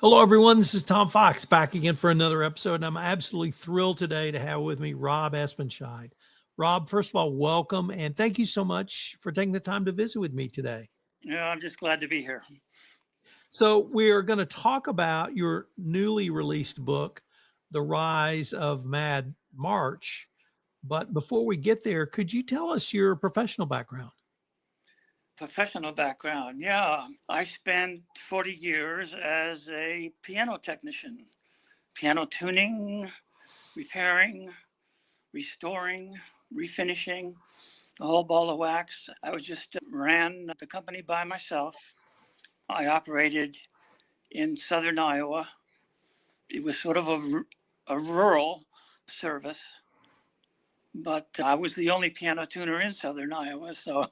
Hello, everyone. This is Tom Fox back again for another episode. And I'm absolutely thrilled today to have with me Rob Espenscheid. Rob, first of all, welcome. And thank you so much for taking the time to visit with me today. Yeah, I'm just glad to be here. So we are going to talk about your newly released book, The Rise of Mad March. But before we get there, could you tell us your professional background? Professional background. Yeah, I spent 40 years as a piano technician, piano tuning, repairing, restoring, refinishing, the whole ball of wax. I was just ran the company by myself. I operated in southern Iowa. It was sort of a rural service, but I was the only piano tuner in southern Iowa, so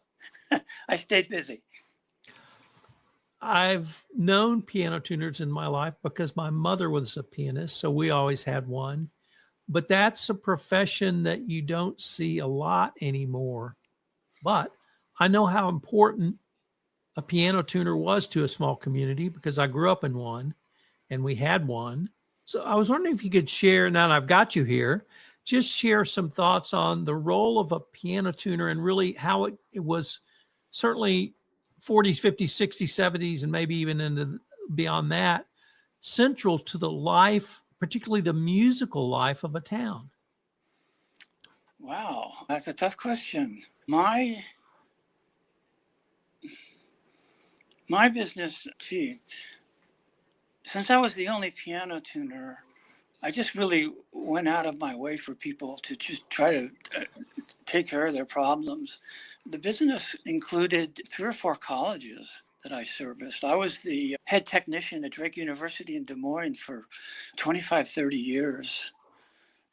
I stayed busy. I've known piano tuners in my life because my mother was a pianist, so we always had one. But that's a profession that you don't see a lot anymore. But I know how important a piano tuner was to a small community because I grew up in one and we had one. So I was wondering if you could share, now that I've got you here, just share some thoughts on the role of a piano tuner and really how it was certainly 40s, 50s, 60s, 70s, and maybe even into beyond that, central to the life, particularly the musical life of a town. Wow, that's a tough question. My business, since I was the only piano tuner, I just really went out of my way for people to just try to take care of their problems. The business included 3 or 4 colleges that I serviced. I was the head technician at Drake University in Des Moines for 25, 30 years.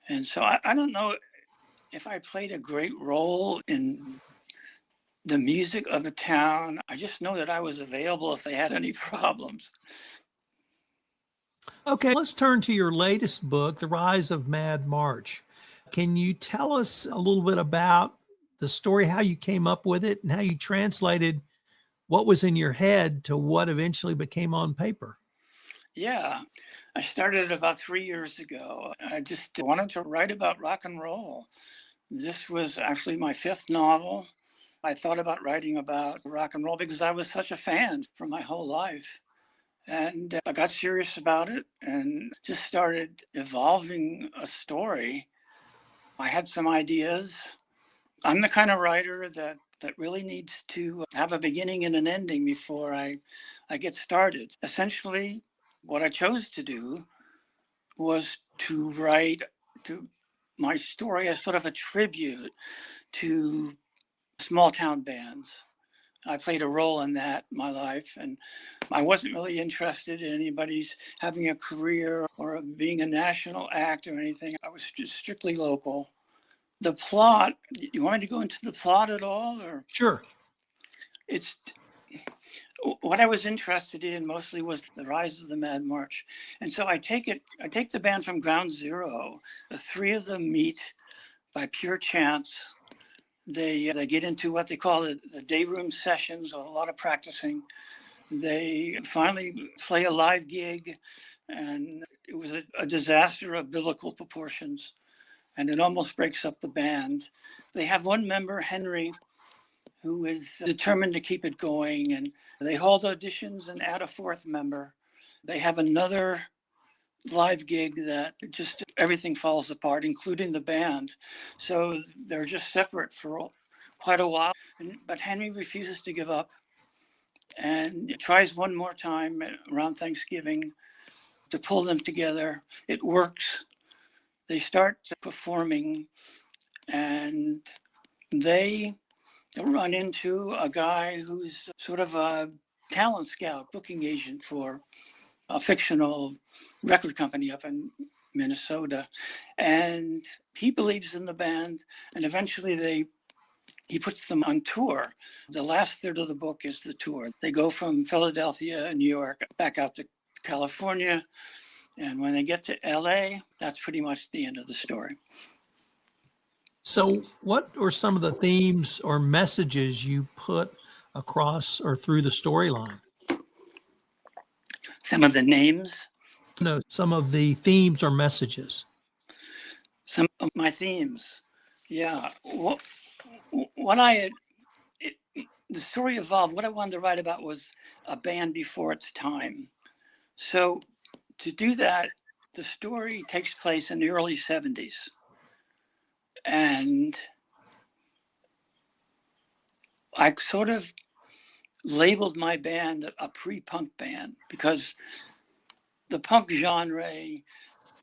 And so I don't know if I played a great role in the music of the town. I just know that I was available if they had any problems. Okay, let's turn to your latest book, The Rise of Mad March. Can you tell us a little bit about the story, how you came up with it, and how you translated what was in your head to what eventually became on paper? Yeah, I started about 3 years ago. I just wanted to write about rock and roll. This was actually my 5th novel. I thought about writing about rock and roll because I was such a fan for my whole life. And I got serious about it and just started evolving a story. I had some ideas. I'm the kind of writer that really needs to have a beginning and an ending before I get started. Essentially, what I chose to do was to write to my story as sort of a tribute to small town bands. I played a role in that in my life, and I wasn't really interested in anybody's having a career or being a national act or anything. I was just strictly local. The plot, you want me to go into the plot at all, or? Sure. It's what I was interested in mostly was the rise of the Mad March. And so I take the band from ground zero. The 3 of them meet by pure chance. They get into what they call the day room sessions, or a lot of practicing. They finally play a live gig, and it was a disaster of biblical proportions, and it almost breaks up the band. They have one member, Henry, who is determined to keep it going, and they hold auditions and add a 4th member. They have another live gig that just everything falls apart, including the band. So they're just separate for quite a while. But Henry refuses to give up and tries one more time around Thanksgiving to pull them together. It works. They start performing, and they run into a guy who's sort of a talent scout, booking agent for a fictional record company up in Minnesota. And he believes in the band, and eventually he puts them on tour. The last third of the book is the tour. They go from Philadelphia and New York back out to California. And when they get to LA, that's pretty much the end of the story. So what are some of the themes or messages you put across or through the storyline? Some of the names, No, some of the themes or messages. some of my themes. Yeah. What I had, the story evolved. What I wanted to write about was a band before its time. So to do that, the story takes place in the early 70s. And I sort of labeled my band a pre-punk band because the punk genre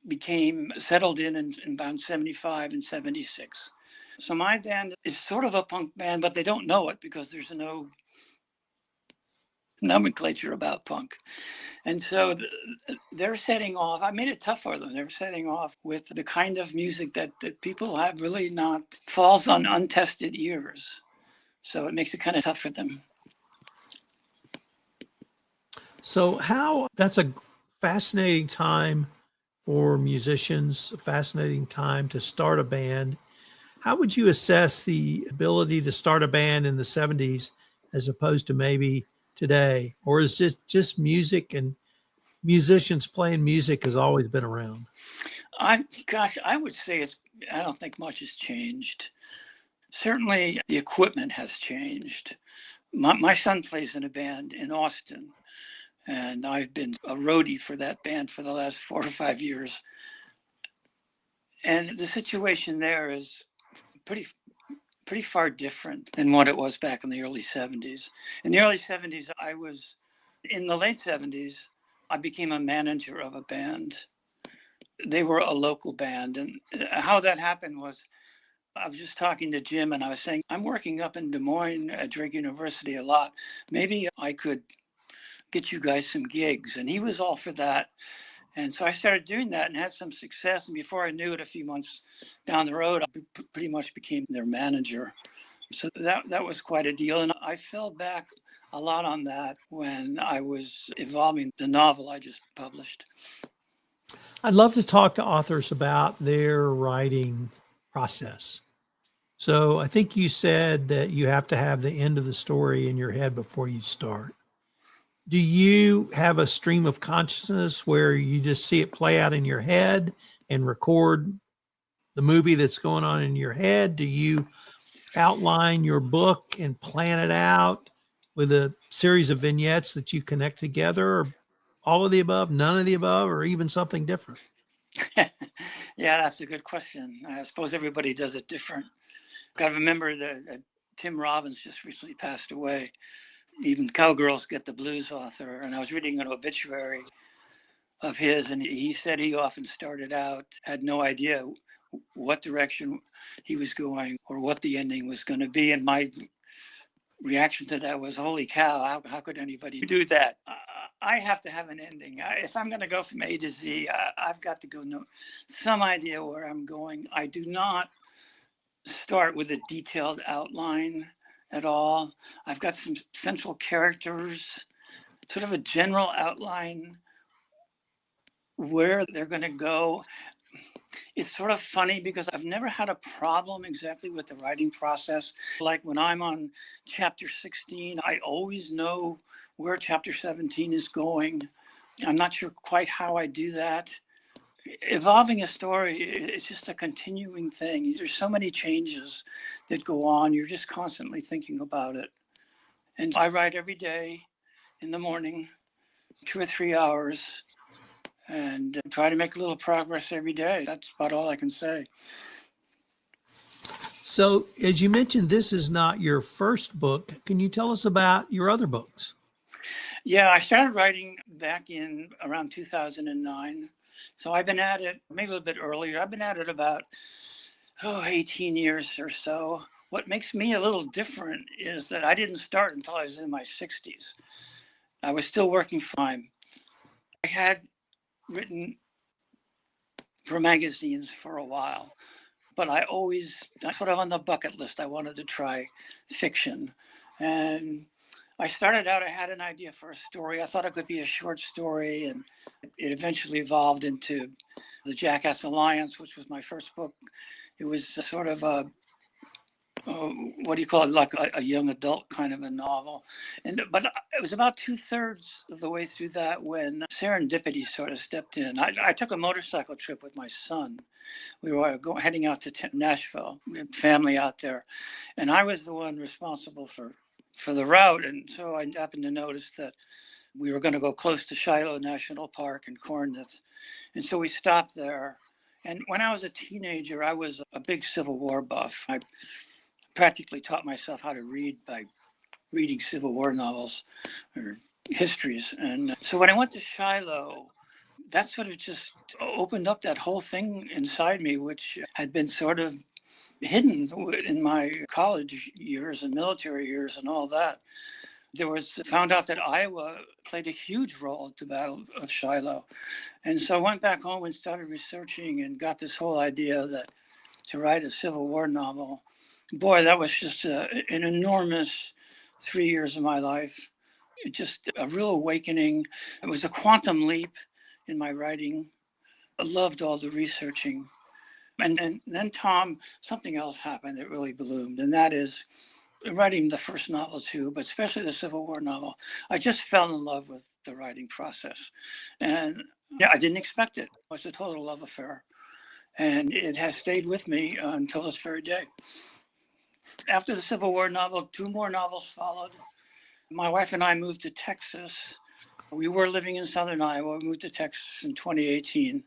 became settled in about 75 and 76. So my band is sort of a punk band, but they don't know it because there's no nomenclature about punk. And so they're setting off. I made it tough for them. They're setting off with the kind of music that people have really not, falls on untested ears. So it makes it kind of tough for them. So that's a fascinating time for musicians, a fascinating time to start a band. How would you assess the ability to start a band in the 70s as opposed to maybe today? Or is it just music and musicians playing music has always been around? I would say I don't think much has changed. Certainly the equipment has changed. My son plays in a band in Austin, and I've been a roadie for that band for the last 4 or 5 years. And the situation there is pretty far different than what it was back in the early 70s. In the early 70s, in the late 70s, I became a manager of a band. They were a local band. And how that happened was I was just talking to Jim and I was saying, I'm working up in Des Moines at Drake University a lot. Maybe I could get you guys some gigs. And he was all for that. And so I started doing that and had some success. And before I knew it, a few months down the road, I pretty much became their manager. So that was quite a deal. And I fell back a lot on that when I was evolving the novel I just published. I'd love to talk to authors about their writing process. So I think you said that you have to have the end of the story in your head before you start. Do you have a stream of consciousness where you just see it play out in your head and record the movie that's going on in your head? Do you outline your book and plan it out with a series of vignettes that you connect together? Or all of the above, none of the above, or even something different? Yeah, that's a good question. I suppose everybody does it different. Got to remember that Tim Robbins just recently passed away. Even Cowgirls Get the Blues author. And I was reading an obituary of his, and he said he often started out, had no idea what direction he was going or what the ending was going to be. And my reaction to that was, holy cow, how could anybody do that? I have to have an ending. If I'm going to go from A to Z, I've got to know some idea where I'm going. I do not start with a detailed outline at all. I've got some central characters, sort of a general outline where they're going to go. It's sort of funny because I've never had a problem exactly with the writing process. Like when I'm on chapter 16, I always know where chapter 17 is going. I'm not sure quite how I do that. Evolving a story, it's just a continuing thing. There's so many changes that go on. You're just constantly thinking about it. And I write every day in the morning, 2 or 3 hours, and try to make a little progress every day. That's about all I can say. So, as you mentioned, this is not your first book. Can you tell us about your other books? Yeah, I started writing back in around 2009. So I've been at it maybe a little bit earlier. I've been at it about 18 years or so. What makes me a little different is that I didn't start until I was in my 60s. I was still working full-time. I had written for magazines for a while, but I always, sort of on the bucket list, I wanted to try fiction. And I started out, I had an idea for a story. I thought it could be a short story, and it eventually evolved into The Jackass Alliance, which was my first book. It was sort of a what do you call it, like a young adult kind of a novel. But it was about 2/3 of the way through that when serendipity sort of stepped in. I took a motorcycle trip with my son. We were heading out to Nashville. We had family out there, and I was the one responsible for the route. And so I happened to notice that we were going to go close to Shiloh National Park in Corinth, and so we stopped there. And when I was a teenager, I was a big Civil War buff. I practically taught myself how to read by reading Civil War novels or histories. And so when I went to Shiloh, that sort of just opened up that whole thing inside me, which had been sort of hidden in my college years and military years and all that. Found out that Iowa played a huge role at the Battle of Shiloh. And so I went back home and started researching and got this whole idea that to write a Civil War novel, boy, that was just an enormous 3 years of my life. Just a real awakening. It was a quantum leap in my writing. I loved all the researching. And then, Tom, something else happened that really bloomed, and that is writing the first novel too, but especially the Civil War novel. I just fell in love with the writing process. And yeah, I didn't expect it. It was a total love affair. And it has stayed with me until this very day. After the Civil War novel, 2 more novels followed. My wife and I moved to Texas. We were living in Southern Iowa. We moved to Texas in 2018.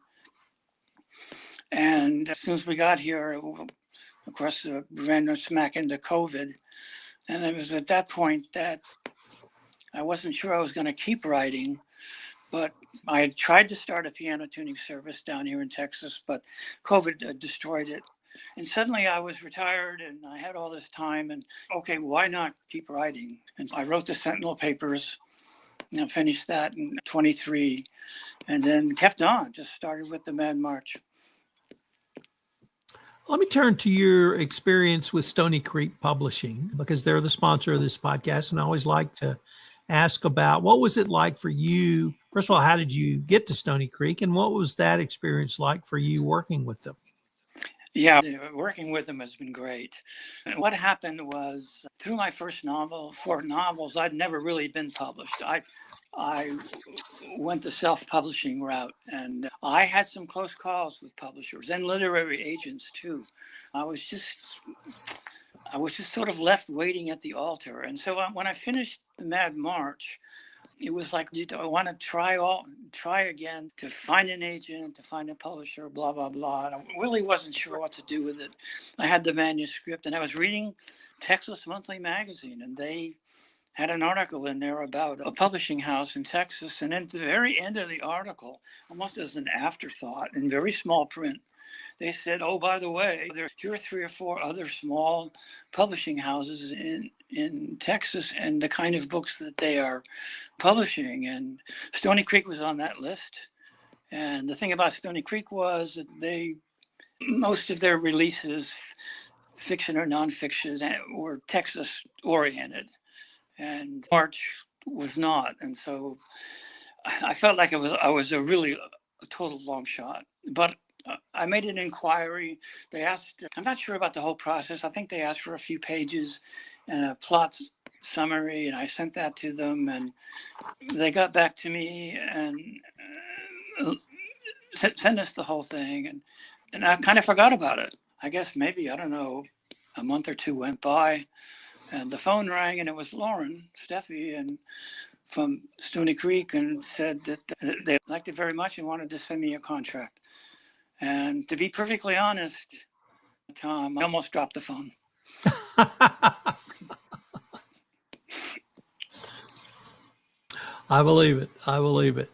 And as soon as we got here, of course, we ran smack into COVID. And it was at that point that I wasn't sure I was going to keep writing, but I had tried to start a piano tuning service down here in Texas, but COVID destroyed it. And suddenly I was retired and I had all this time and, okay, why not keep writing? And I wrote the Sentinel papers and I finished that in 23 and then kept on, just started with the Mad March. Let me turn to your experience with Stoney Creek Publishing, because they're the sponsor of this podcast. And I always like to ask about what was it like for you? First of all, how did you get to Stoney Creek? And what was that experience like for you working with them? Yeah, working with them has been great. And what happened was through my first novel, 4 novels, I'd never really been published. I went the self-publishing route, and I had some close calls with publishers and literary agents too. I was just sort of left waiting at the altar. And so when I finished the Mad March, it was like, I want to try again to find an agent, to find a publisher, blah, blah, blah. And I really wasn't sure what to do with it. I had the manuscript and I was reading Texas Monthly Magazine, and they had an article in there about a publishing house in Texas. And at the very end of the article, almost as an afterthought in very small print, they said, oh, by the way, here are 3 or 4 other small publishing houses in Texas and the kind of books that they are publishing. And Stoney Creek was on that list. And the thing about Stoney Creek was that most of their releases, fiction or nonfiction, were Texas oriented. And March was not. And so I felt like I was a total long shot. But I made an inquiry. They asked, I'm not sure about the whole process. I think they asked for a few pages and a plot summary, and I sent that to them, and they got back to me and sent us the whole thing. And I kind of forgot about it. I guess maybe, I don't know, a month or 2 went by, and the phone rang, and it was Lauren Steffi and from Stoney Creek, and said that they liked it very much and wanted to send me a contract. And to be perfectly honest, Tom, I almost dropped the phone. I believe it. I believe it.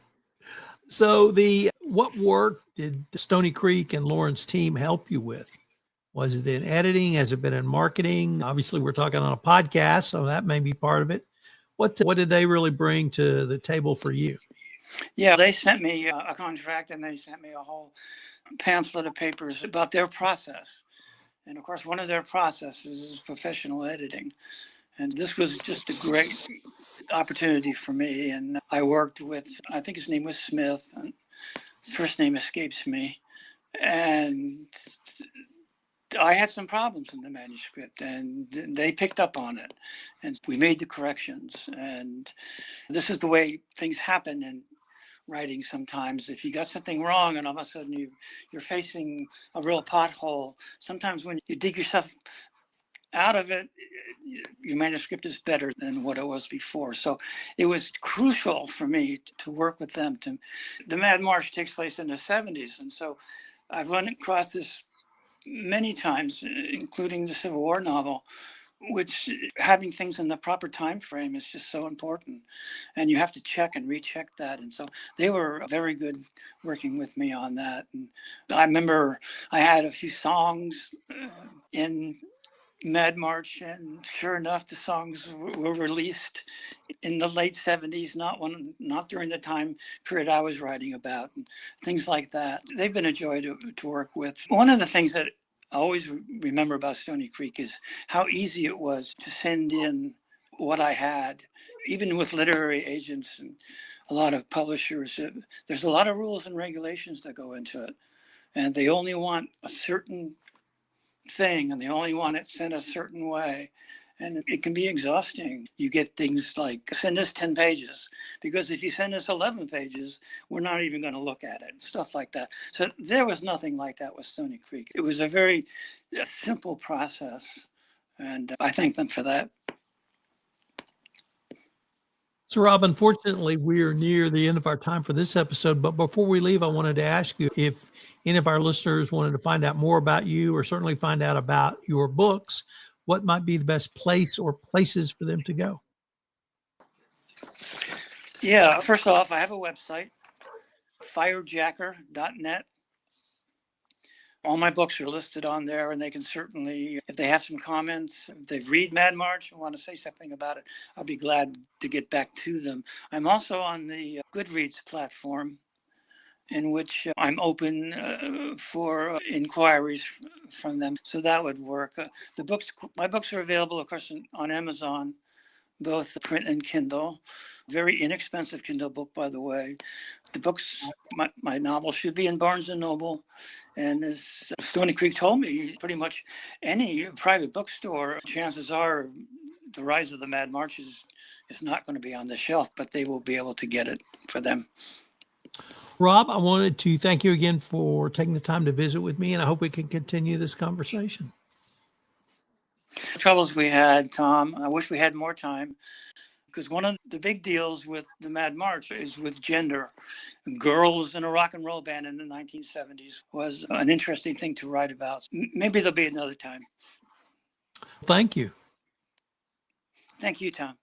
So what work did Stoney Creek and Lauren's team help you with? Was it in editing? Has it been in marketing? Obviously, we're talking on a podcast, so that may be part of it. What did they really bring to the table for you? Yeah, they sent me a contract, and they sent me a whole pamphlet of papers about their process. And of course, one of their processes is professional editing. And this was just a great opportunity for me. And I worked with, I think his name was Smith, and his first name escapes me. And I had some problems in the manuscript, and they picked up on it, and we made the corrections. And this is the way things happen in writing sometimes. If you got something wrong and all of a sudden you're facing a real pothole, sometimes when you dig yourself out of it, your manuscript is better than what it was before. So it was crucial for me to work with them. The Mad March takes place in the 70s, and so I've run across this many times, including the Civil War novel, which having things in the proper time frame is just so important, and you have to check and recheck that. And so they were very good working with me on that. And I remember I had a few songs in Mad March, and sure enough, the songs were released in the late 70s, not during the time period I was writing about, and things like that. They've been a joy to work with. One of the things that I always remember about Stoney Creek is how easy it was to send in what I had, even with literary agents and a lot of publishers. There's a lot of rules and regulations that go into it, and they only want a certain thing, and they only want it sent a certain way, and it can be exhausting. You get things like, send us 10 pages, because if you send us 11 pages, we're not even going to look at it, stuff like that. So there was nothing like that with Stoney Creek. It was a very simple process, and I thank them for that. So, Rob, unfortunately, we are near the end of our time for this episode. But before we leave, I wanted to ask you if any of our listeners wanted to find out more about you, or certainly find out about your books, what might be the best place or places for them to go? Yeah, first off, I have a website, firejacker.net. All my books are listed on there, and they can certainly, if they have some comments, if they read Mad March and want to say something about it, I'll be glad to get back to them. I'm also on the Goodreads platform, in which I'm open for inquiries from them. So that would work. My books are available, of course, on Amazon, both print and Kindle. Very inexpensive Kindle book, by the way. The books, my novel should be in Barnes and Noble. And as Stony Creek told me, pretty much any private bookstore, chances are The Rise of the Mad March is not going to be on the shelf, but they will be able to get it for them. Rob, I wanted to thank you again for taking the time to visit with me, and I hope we can continue this conversation. The troubles we had, Tom, I wish we had more time, because one of the big deals with the Mad March is with gender. Girls in a rock and roll band in the 1970s was an interesting thing to write about. Maybe there'll be another time. Thank you. Thank you, Tom.